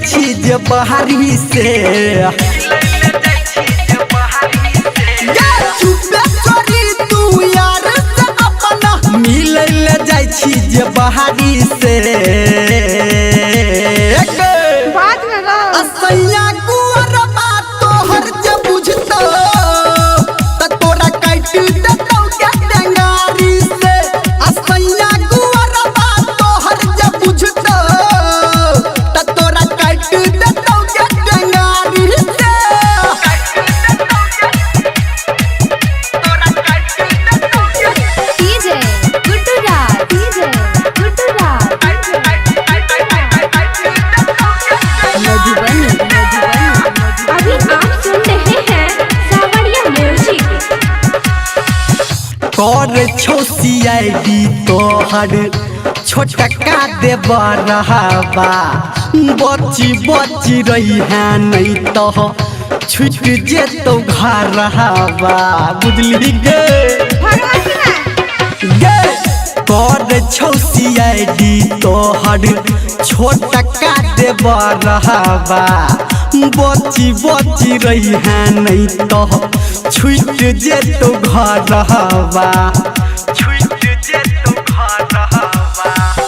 छी जे बहारी से तू यार से अपना मिले ले जाई छी जे बहारी से असैया गुअर बात तोहर जे बुझतो त तोरा काट देतौ के डंगारी से असैया गुअर बात तोहर जे बुझतो त तोरा काट देतौ के डंगारी से डीजे गुड्डू राज मधुबनी अभी आप सुन रहे हैं सावरिया म्यूजिक। कर छो सीआईडी तोहर छोटका देव रहबा बची रही है नहीं तो छूट जेतो घर रहबा बुझली गे कर छो सीआईडी तोहर छोटका देव रहबा बची रही है नहीं तो छूट जेतो घर रहबा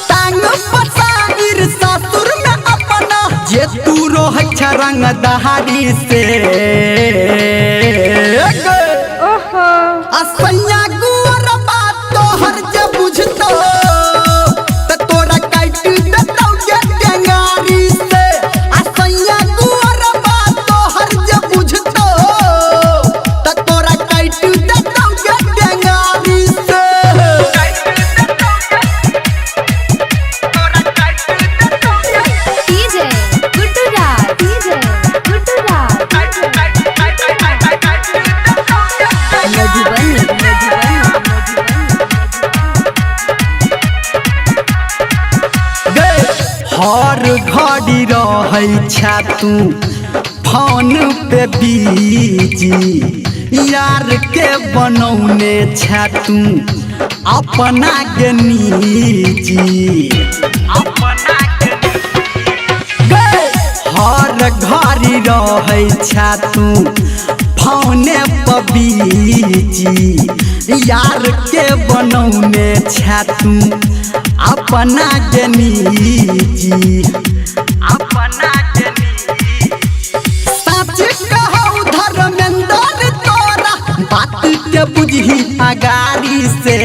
टांग पसार ससुर में अपना जे तू रोह रंग दहाड़ी से असैया गुअर बात तोहर जे बुझतो त तोरा काट देतौ के डंगारी से असैया गुअर बात तोहर जे बुझतो त तोरा काट देतौ के डंगारी से डीजे गुड्डू राज मधुबनी हर घड़ी रहै छा तू फोन पे बीजी यार के बनौने छा तू अपना के निजी हर घड़ी रहै छा तू फोने पे बीजी यार के बनौने छा तू अपना के निजी सच कहौ धर्मेंद्र तोरा बात के बुझही अगारी से